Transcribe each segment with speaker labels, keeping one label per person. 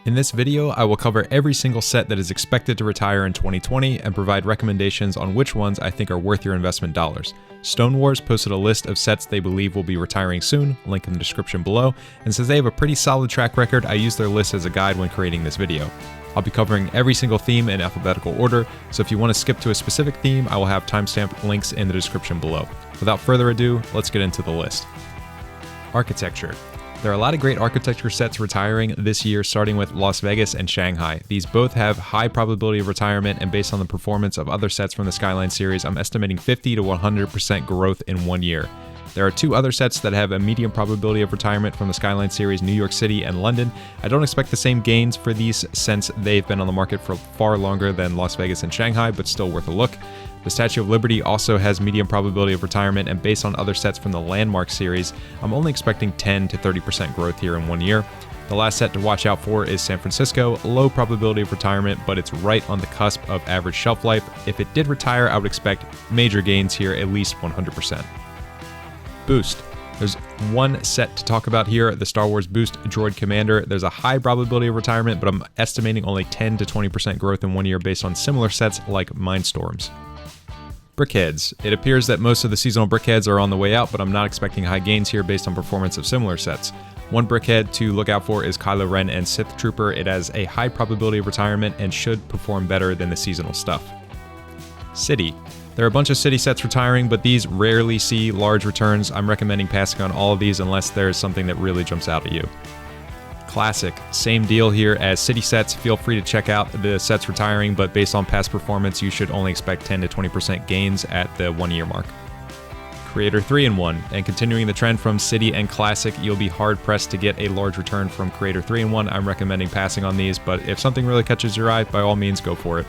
Speaker 1: In this video, I will cover every single set that is expected to retire in 2020 and provide recommendations on which ones I think are worth your investment dollars. Stonewars posted a list of sets they believe will be retiring soon, link in the description below, and since they have a pretty solid track record, I used their list as a guide when creating this video. I'll be covering every single theme in alphabetical order, so if you want to skip to a specific theme, I will have timestamped links in the description below. Without further ado, let's get into the list. Architecture. There are a lot of great architecture sets retiring this year, starting with Las Vegas and Shanghai. These both have high probability of retirement, and based on the performance of other sets from the Skyline series, I'm estimating 50 to 100% growth in 1 year. There are two other sets that have a medium probability of retirement from the Skyline series, New York City and London. I don't expect the same gains for these since they've been on the market for far longer than Las Vegas and Shanghai, but still worth a look. The Statue of Liberty also has medium probability of retirement, and based on other sets from the Landmark series, I'm only expecting 10 to 30% growth here in 1 year. The last set to watch out for is San Francisco, low probability of retirement, but it's right on the cusp of average shelf life. If it did retire, I would expect major gains here, at least 100%. Boost. There's one set to talk about here, the Star Wars Boost Droid Commander. There's a high probability of retirement, but I'm estimating only 10 to 20% growth in 1 year based on similar sets like Mindstorms. BrickHeadz. It appears that most of the seasonal BrickHeadz are on the way out, but I'm not expecting high gains here based on performance of similar sets. One BrickHead to look out for is Kylo Ren and Sith Trooper. It has a high probability of retirement and should perform better than the seasonal stuff. City. There are a bunch of City sets retiring, but these rarely see large returns. I'm recommending passing on all of these unless there's something that really jumps out at you. Classic. Same deal here as City sets. Feel free to check out the sets retiring, but based on past performance, you should only expect 10 to 20% gains at the 1 year mark. Creator 3-in-1, and continuing the trend from City and Classic, you'll be hard pressed to get a large return from Creator 3-in-1. I'm recommending passing on these, but if something really catches your eye, by all means go for it.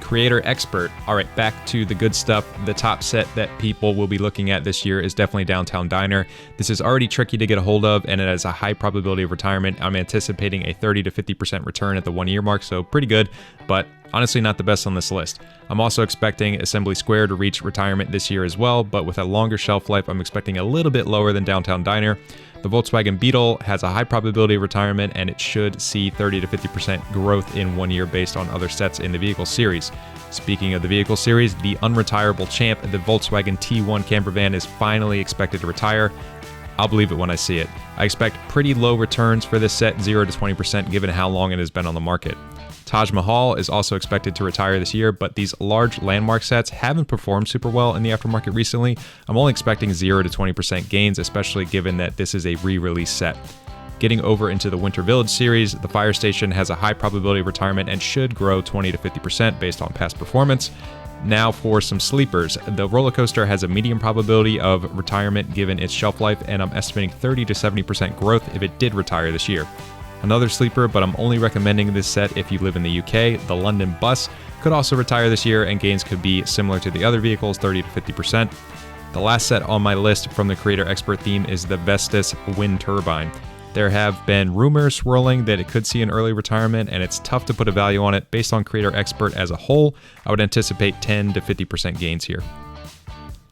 Speaker 1: Creator Expert. All right, back to the good stuff. The top set that people will be looking at this year is definitely Downtown Diner. This is already tricky to get a hold of, and it has a high probability of retirement. I'm anticipating a 30 to 50% return at the 1 year mark, so pretty good, but honestly not the best on this list. I'm also expecting Assembly Square to reach retirement this year as well, but with a longer shelf life, I'm expecting a little bit lower than Downtown Diner. The Volkswagen Beetle has a high probability of retirement, and it should see 30 to 50% growth in 1 year based on other sets in the vehicle series. Speaking of the vehicle series, the unretirable champ, the Volkswagen T1 camper van, is finally expected to retire. I'll believe it when I see it. I expect pretty low returns for this set, 0 to 20%, given how long it has been on the market. Taj Mahal is also expected to retire this year, but these large Landmark sets haven't performed super well in the aftermarket recently. I'm only expecting 0 to 20% gains, especially given that this is a re-release set. Getting over into the Winter Village series, the Fire Station has a high probability of retirement and should grow 20 to 50% based on past performance. Now for some sleepers. The roller coaster has a medium probability of retirement given its shelf life, and I'm estimating 30 to 70% growth if it did retire this year. Another sleeper, but I'm only recommending this set if you live in the UK, the London Bus could also retire this year, and gains could be similar to the other vehicles, 30 to 50%. The last set on my list from the Creator Expert theme is the Vestas Wind Turbine. There have been rumors swirling that it could see an early retirement, and it's tough to put a value on it. Based on Creator Expert as a whole, I would anticipate 10 to 50% gains here.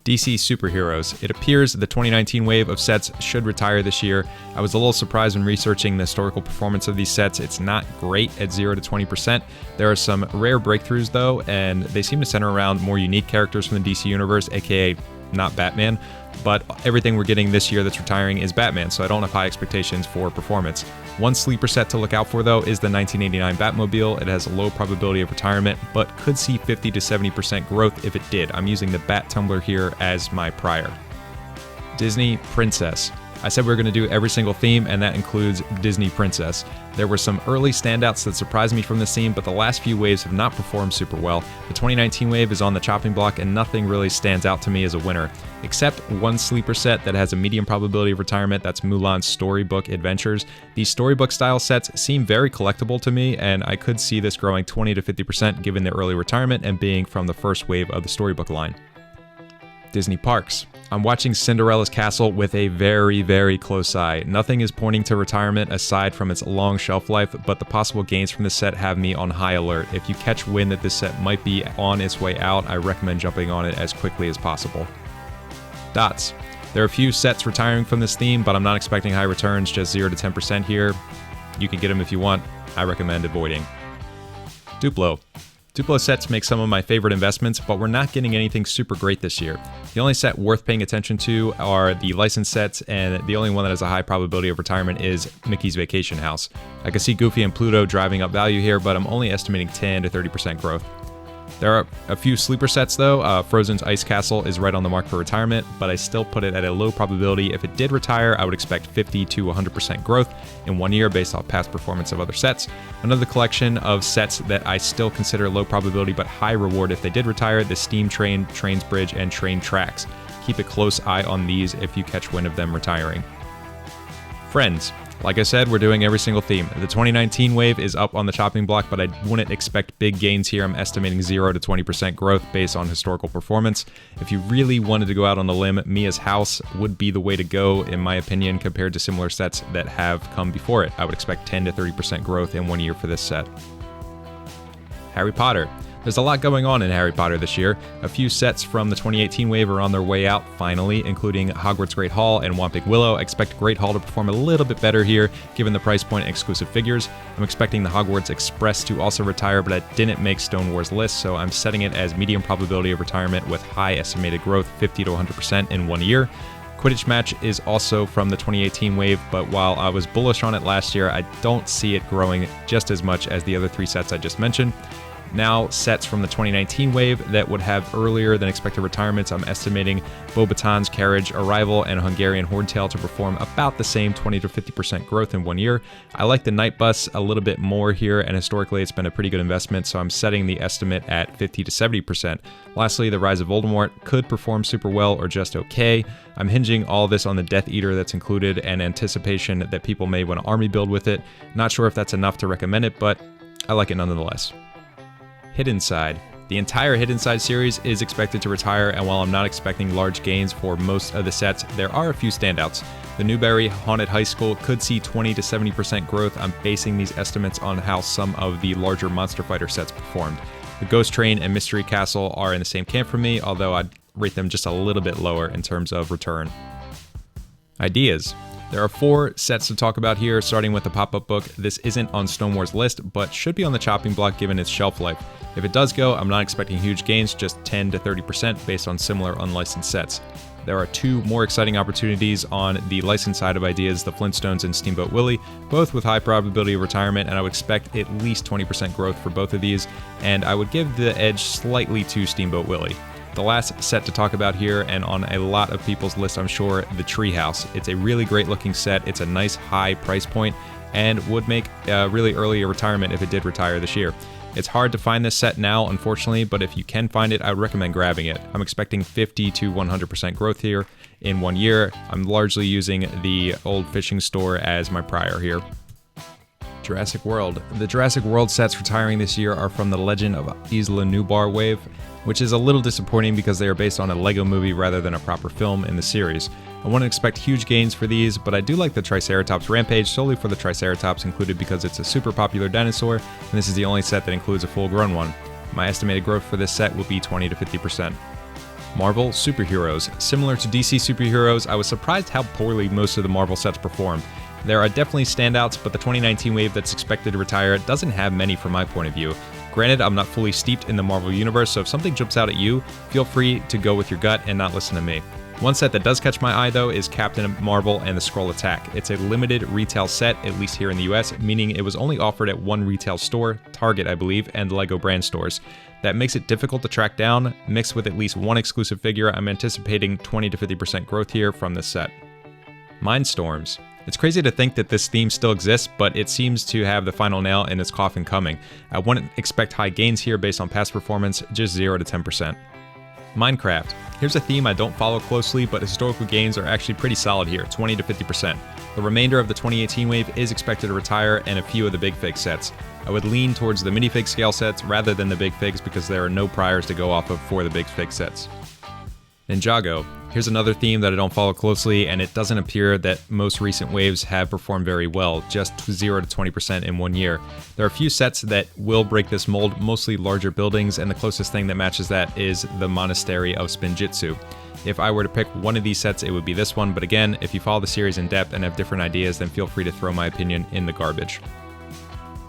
Speaker 1: DC Superheroes. It appears the 2019 wave of sets should retire this year. I was a little surprised when researching the historical performance of these sets. It's not great at 0 to 20%. There are some rare breakthroughs though, and they seem to center around more unique characters from the DC universe, aka not Batman, but everything we're getting this year that's retiring is Batman, so I don't have high expectations for performance. One sleeper set to look out for though is the 1989 Batmobile. It has a low probability of retirement, but could see 50 to 70% growth if it did. I'm using the Bat Tumbler here as my prior. Disney Princess. I said we were going to do every single theme, and that includes Disney Princess. There were some early standouts that surprised me from this theme, but the last few waves have not performed super well. The 2019 wave is on the chopping block, and nothing really stands out to me as a winner, except one sleeper set that has a medium probability of retirement. That's Mulan's Storybook Adventures. These storybook style sets seem very collectible to me, and I could see this growing 20 to 50% given the early retirement and being from the first wave of the storybook line. Disney Parks. I'm watching Cinderella's Castle with a very, very close eye. Nothing is pointing to retirement aside from its long shelf life, but the possible gains from this set have me on high alert. If you catch wind that this set might be on its way out, I recommend jumping on it as quickly as possible. Dots. There are a few sets retiring from this theme, but I'm not expecting high returns, just 0 to 10% here. you can get them if you want. I recommend avoiding. DUPLO. DUPLO sets make some of my favorite investments, but we're not getting anything super great this year. The only set worth paying attention to are the licensed sets, and the only one that has a high probability of retirement is Mickey's Vacation House. I can see Goofy and Pluto driving up value here, but I'm only estimating 10 to 30% growth. There are a few sleeper sets though. Frozen's Ice Castle is right on the mark for retirement, but I still put it at a low probability. If it did retire, I would expect 50 to 100% growth in 1 year based off past performance of other sets. Another collection of sets that I still consider low probability but high reward if they did retire, the Steam Train, Trains Bridge, and Train Tracks. Keep a close eye on these if you catch wind of them retiring. Friends. Like I said, we're doing every single theme. The 2019 wave is up on the chopping block, but I wouldn't expect big gains here. I'm estimating 0 to 20% growth based on historical performance. If you really wanted to go out on a limb, Mia's House would be the way to go, in my opinion, compared to similar sets that have come before it. I would expect 10 to 30% growth in 1 year for this set. Harry Potter. There's a lot going on in Harry Potter this year. A few sets from the 2018 wave are on their way out finally, including Hogwarts Great Hall and Whomping Willow. I expect Great Hall to perform a little bit better here, given the price point and exclusive figures. I'm expecting the Hogwarts Express to also retire, but I didn't make Stone Wars list, so I'm setting it as medium probability of retirement with high estimated growth, 50 to 100% in 1 year. Quidditch Match is also from the 2018 wave, but while I was bullish on it last year, I don't see it growing just as much as the other three sets I just mentioned. Now, sets from the 2019 wave that would have earlier than expected retirements. I'm estimating Bo-Baton's Carriage Arrival and Hungarian Horntail to perform about the same 20 to 50% growth in 1 year. I like the Night Bus a little bit more here, and historically it's been a pretty good investment, so I'm setting the estimate at 50 to 70%. Lastly, the Rise of Voldemort could perform super well or just okay. I'm hinging all this on the Death Eater that's included and anticipation that people may want to army build with it. Not sure if that's enough to recommend it, but I like it nonetheless. Hidden Side. The entire Hidden Side series is expected to retire, and while I'm not expecting large gains for most of the sets, there are a few standouts. The Newberry Haunted High School could see 20 to 70% growth. I'm basing these estimates on how some of the larger Monster Fighter sets performed. The Ghost Train and Mystery Castle are in the same camp for me, although I'd rate them just a little bit lower in terms of return. Ideas. There are 4 sets to talk about here, starting with the pop-up book. This isn't on Stone Wars list, but should be on the chopping block given its shelf life. If it does go, I'm not expecting huge gains, just 10 to 30% based on similar unlicensed sets. There are 2 more exciting opportunities on the licensed side of ideas, the Flintstones and Steamboat Willie, both with high probability of retirement, and I would expect at least 20% growth for both of these, and I would give the edge slightly to Steamboat Willie. The last set to talk about here, and on a lot of people's list I'm sure, the Treehouse. It's a really great looking set, it's a nice high price point, and would make a really early retirement if it did retire this year. It's hard to find this set now, unfortunately, but if you can find it, I would recommend grabbing it. I'm expecting 50 to 100% growth here in 1 year. I'm largely using the old fishing store as my prior here. Jurassic World. The Jurassic World sets retiring this year are from the Legend of Isla Nublar wave, which is a little disappointing because they are based on a Lego movie rather than a proper film in the series. I wouldn't expect huge gains for these, but I do like the Triceratops Rampage solely for the Triceratops included because it's a super popular dinosaur, and this is the only set that includes a full-grown one. My estimated growth for this set will be 20 to 50%. Marvel Superheroes. Similar to DC Superheroes, I was surprised how poorly most of the Marvel sets performed. There are definitely standouts, but the 2019 wave that's expected to retire doesn't have many from my point of view. Granted, I'm not fully steeped in the Marvel universe, so if something jumps out at you, feel free to go with your gut and not listen to me. One set that does catch my eye though is Captain Marvel and the Skrull Attack. It's a limited retail set, at least here in the US, meaning it was only offered at one retail store, Target I believe, and Lego brand stores. That makes it difficult to track down. Mixed with at least one exclusive figure, I'm anticipating 20 to 50% growth here from this set. Mindstorms. It's crazy to think that this theme still exists, but it seems to have the final nail in its coffin coming. I wouldn't expect high gains here based on past performance, just 0 to 10%. Minecraft. Here's a theme I don't follow closely, but historical gains are actually pretty solid here, 20 to 50%. The remainder of the 2018 wave is expected to retire, and a few of the big fig sets. I would lean towards the minifig scale sets rather than the big figs because there are no priors to go off of for the big fig sets. Ninjago. Here's another theme that I don't follow closely, and it doesn't appear that most recent waves have performed very well, just 0 to 20% in 1 year. There are a few sets that will break this mold, mostly larger buildings, and the closest thing that matches that is the Monastery of Spinjitzu. If I were to pick one of these sets, it would be this one, but again, if you follow the series in depth and have different ideas, then feel free to throw my opinion in the garbage.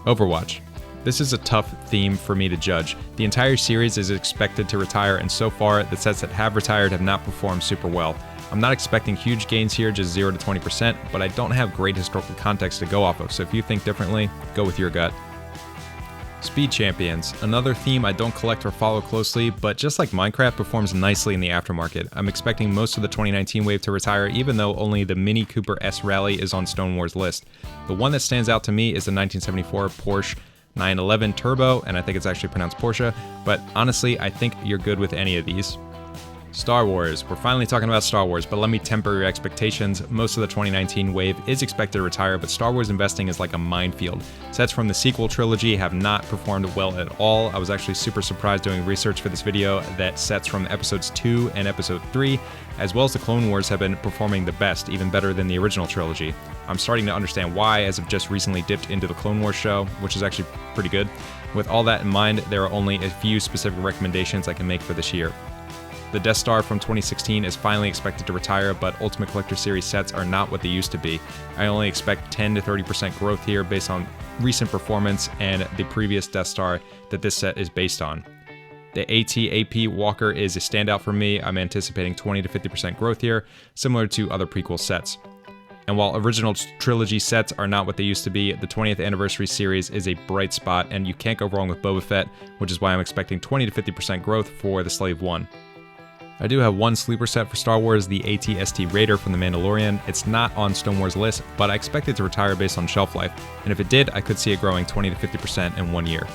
Speaker 1: Overwatch. This is a tough theme for me to judge. The entire series is expected to retire, and so far, the sets that have retired have not performed super well. I'm not expecting huge gains here, just 0 to 20%, but I don't have great historical context to go off of, so if you think differently, go with your gut. Speed Champions, another theme I don't collect or follow closely, but just like Minecraft, performs nicely in the aftermarket. I'm expecting most of the 2019 wave to retire, even though only the Mini Cooper S Rally is on Stonewar's list. The one that stands out to me is the 1974 Porsche 911 Turbo, and I think it's actually pronounced Porsche, but honestly, I think you're good with any of these. Star Wars. We're finally talking about Star Wars, but let me temper your expectations. Most of the 2019 wave is expected to retire, but Star Wars investing is like a minefield. Sets from the sequel trilogy have not performed well at all. I was actually super surprised doing research for this video that sets from episodes 2 and episode 3, as well as the Clone Wars, have been performing the best, even better than the original trilogy. I'm starting to understand why, as I've just recently dipped into the Clone Wars show, which is actually pretty good. With all that in mind, there are only a few specific recommendations I can make for this year. The Death Star from 2016 is finally expected to retire, but Ultimate Collector Series sets are not what they used to be. I only expect 10 to 30% growth here based on recent performance and the previous Death Star that this set is based on. The AT-AP Walker is a standout for me. I'm anticipating 20 to 50% growth here, similar to other prequel sets. And while original trilogy sets are not what they used to be, the 20th Anniversary Series is a bright spot, and you can't go wrong with Boba Fett, which is why I'm expecting 20 to 50% growth for the Slave One. I do have one sleeper set for Star Wars, the AT-ST Raider from The Mandalorian. It's not on Stonewar's list, but I expect it to retire based on shelf life, and if it did, I could see it growing 20 to 50% in 1 year.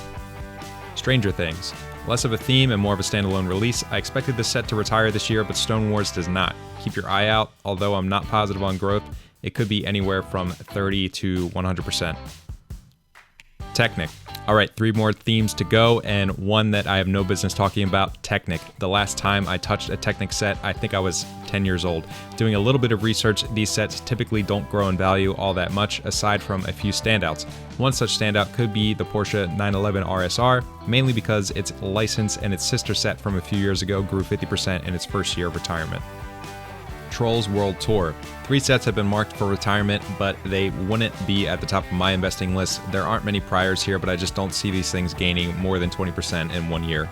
Speaker 1: Stranger Things. Less of a theme and more of a standalone release. I expected this set to retire this year, but Stone Wars does not. Keep your eye out, although I'm not positive on growth. It could be anywhere from 30 to 100%. Technic. All right, 3 more themes to go, and one that I have no business talking about, Technic. The last time I touched a Technic set, I think I was 10 years old. Doing a little bit of research, these sets typically don't grow in value all that much, aside from a few standouts. One such standout could be the Porsche 911 RSR, mainly because its license and its sister set from a few years ago grew 50% in its first year of retirement. Trolls World Tour. 3 sets have been marked for retirement, but they wouldn't be at the top of my investing list. There aren't many priors here, but I just don't see these things gaining more than 20% in 1 year.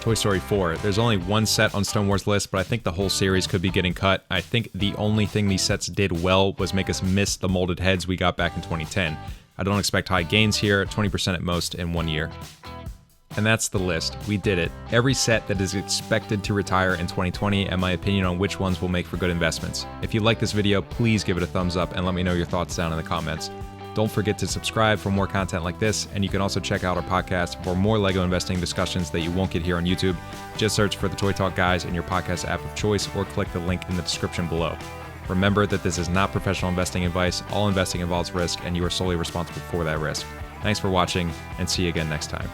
Speaker 1: Toy Story 4. There's only one set on Stonewar's list, but I think the whole series could be getting cut. I think the only thing these sets did well was make us miss the molded heads we got back in 2010. I don't expect high gains here, 20% at most in 1 year. And that's the list. We did it. Every set that is expected to retire in 2020 and my opinion on which ones will make for good investments. If you like this video, please give it a thumbs up and let me know your thoughts down in the comments. Don't forget to subscribe for more content like this, and you can also check out our podcast for more LEGO investing discussions that you won't get here on YouTube. Just search for the Toy Talk Guys in your podcast app of choice or click the link in the description below. Remember that this is not professional investing advice. All investing involves risk, and you are solely responsible for that risk. Thanks for watching, and see you again next time.